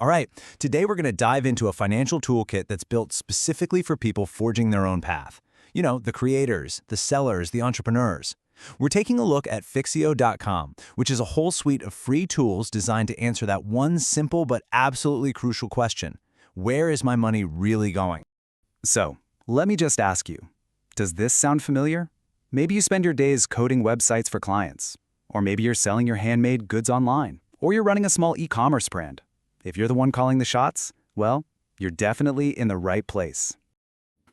All right, today we're going to dive into a financial toolkit that's built specifically for people forging their own path. You know, the creators, the sellers, the entrepreneurs. We're taking a look at Feexio.com, which is a whole suite of free tools designed to answer that one simple but absolutely crucial question: where is my money really going? So, let me just ask you, does this sound familiar? Maybe you spend your days coding websites for clients, or maybe you're selling your handmade goods online, or you're running a small e-commerce brand. If you're the one calling the shots, well, you're definitely in the right place.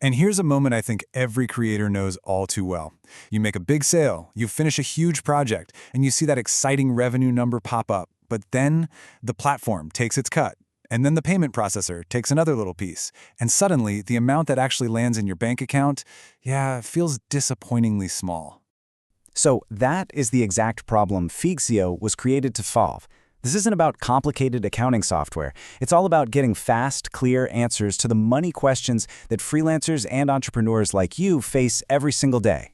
And here's a moment I think every creator knows all too well. You make a big sale, you finish a huge project, and you see that exciting revenue number pop up. But then the platform takes its cut, and then the payment processor takes another little piece. And suddenly, the amount that actually lands in your bank account, feels disappointingly small. So that is the exact problem Feexio was created to solve. This isn't about complicated accounting software. It's all about getting fast, clear answers to the money questions that freelancers and entrepreneurs like you face every single day.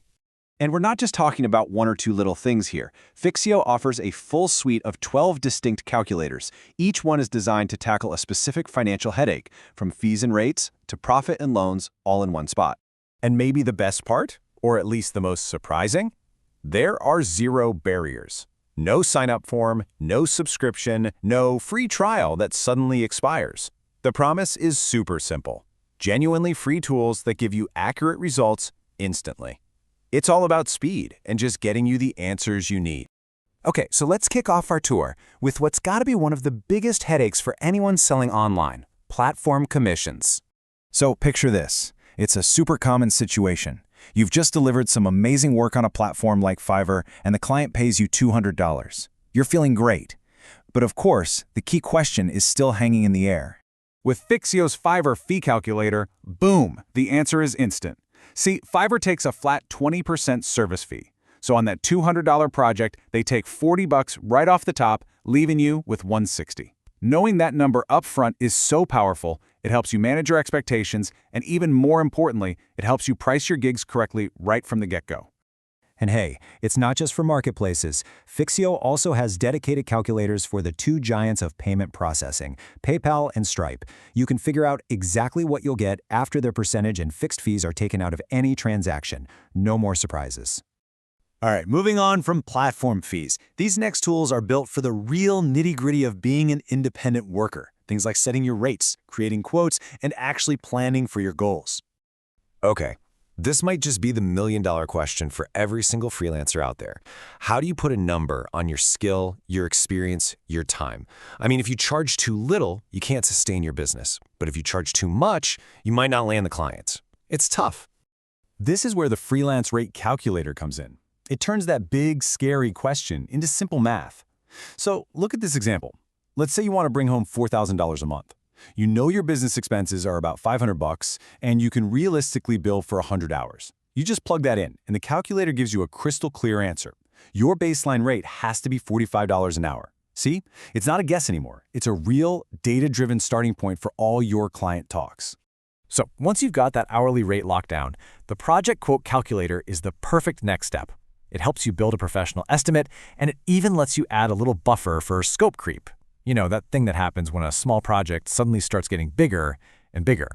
And we're not just talking about one or two little things here. Feexio offers a full suite of 12 distinct calculators. Each one is designed to tackle a specific financial headache, from fees and rates to profit and loans, all in one spot. And maybe the best part, or at least the most surprising, there are zero barriers. No sign-up form, no subscription, no free trial that suddenly expires. The promise is super simple. Genuinely free tools that give you accurate results instantly. It's all about speed and just getting you the answers you need. Okay, so let's kick off our tour with what's got to be one of the biggest headaches for anyone selling online: platform commissions. So picture this. It's a super common situation. You've just delivered some amazing work on a platform like Fiverr, and the client pays you $200. You're feeling great. But of course, the key question is still hanging in the air. With Feexio's Fiverr fee calculator, boom, the answer is instant. See, Fiverr takes a flat 20% service fee. So on that $200 project, they take $40 right off the top, leaving you with $160. Knowing that number upfront is so powerful, it helps you manage your expectations, and even more importantly, it helps you price your gigs correctly right from the get-go. And hey, it's not just for marketplaces. Feexio also has dedicated calculators for the two giants of payment processing, PayPal and Stripe. You can figure out exactly what you'll get after their percentage and fixed fees are taken out of any transaction. No more surprises. All right, moving on from platform fees. These next tools are built for the real nitty-gritty of being an independent worker. Things like setting your rates, creating quotes, and actually planning for your goals. Okay, this might just be the million-dollar question for every single freelancer out there. How do you put a number on your skill, your experience, your time? I mean, if you charge too little, you can't sustain your business. But if you charge too much, you might not land the clients. It's tough. This is where the freelance rate calculator comes in. It turns that big, scary question into simple math. So look at this example. Let's say you want to bring home $4,000 a month. You know your business expenses are about $500, and you can realistically bill for 100 hours. You just plug that in, and the calculator gives you a crystal clear answer. Your baseline rate has to be $45 an hour. See? It's not a guess anymore. It's a real, data-driven starting point for all your client talks. So once you've got that hourly rate locked down, the project quote calculator is the perfect next step. It helps you build a professional estimate, and it even lets you add a little buffer for scope creep. You know, that thing that happens when a small project suddenly starts getting bigger and bigger.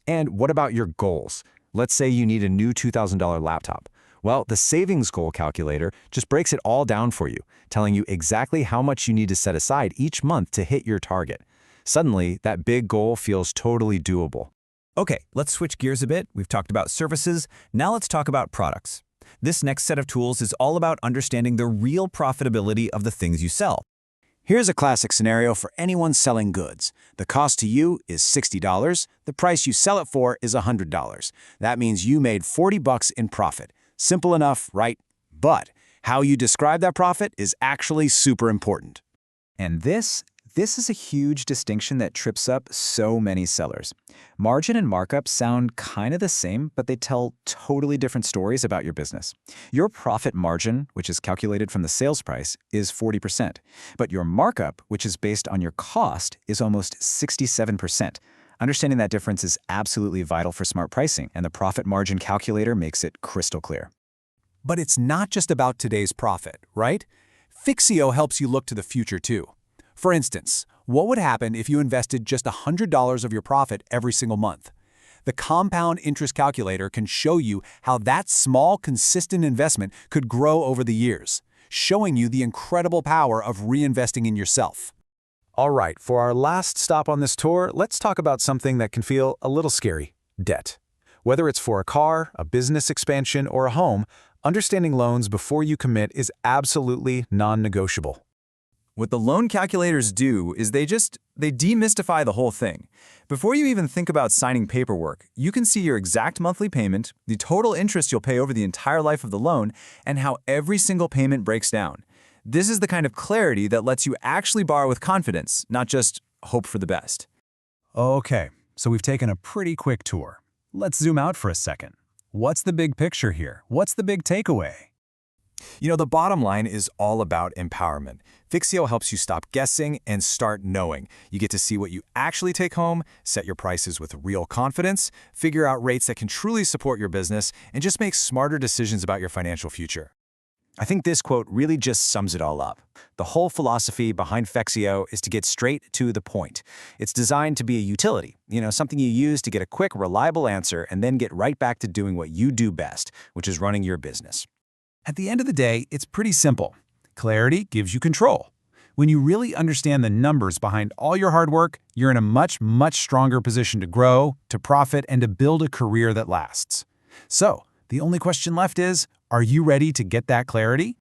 And what about your goals? Let's say you need a new $2,000 laptop. Well, the savings goal calculator just breaks it all down for you, telling you exactly how much you need to set aside each month to hit your target. Suddenly, that big goal feels totally doable. Okay, let's switch gears a bit. We've talked about services. Now let's talk about products. This next set of tools is all about understanding the real profitability of the things you sell. Here's a classic scenario for anyone selling goods. The cost to you is $60. The price you sell it for is $100. That means you made $40 in profit. Simple enough, right? But how you describe that profit is actually super important. And this is a huge distinction that trips up so many sellers. Margin and markup sound kind of the same, but they tell totally different stories about your business. Your profit margin, which is calculated from the sales price, is 40%. But your markup, which is based on your cost, is almost 67%. Understanding that difference is absolutely vital for smart pricing, and the profit margin calculator makes it crystal clear. But it's not just about today's profit, right? Feexio helps you look to the future too. For instance, What would happen if you invested just $100 of your profit every single month? The compound interest calculator can show you how that small, consistent investment could grow over the years, showing you the incredible power of reinvesting in yourself. All right, for our last stop on this tour, let's talk about something that can feel a little scary: debt. Whether it's for a car, a business expansion, or a home, understanding loans before you commit is absolutely non-negotiable. What the loan calculators do is they demystify the whole thing. Before you even think about signing paperwork, you can see your exact monthly payment, the total interest you'll pay over the entire life of the loan, and how every single payment breaks down. This is the kind of clarity that lets you actually borrow with confidence, not just hope for the best. Okay, so we've taken a pretty quick tour. Let's zoom out for a second. What's the big picture here? What's the big takeaway? The bottom line is all about empowerment. Feexio helps you stop guessing and start knowing. You get to see what you actually take home, set your prices with real confidence, figure out rates that can truly support your business, and just make smarter decisions about your financial future. I think this quote really just sums it all up. The whole philosophy behind Feexio is to get straight to the point. It's designed to be a utility, something you use to get a quick, reliable answer and then get right back to doing what you do best, which is running your business. At the end of the day, it's pretty simple. Clarity gives you control. When you really understand the numbers behind all your hard work, you're in a much, much stronger position to grow, to profit, and to build a career that lasts. So, the only question left is, are you ready to get that clarity?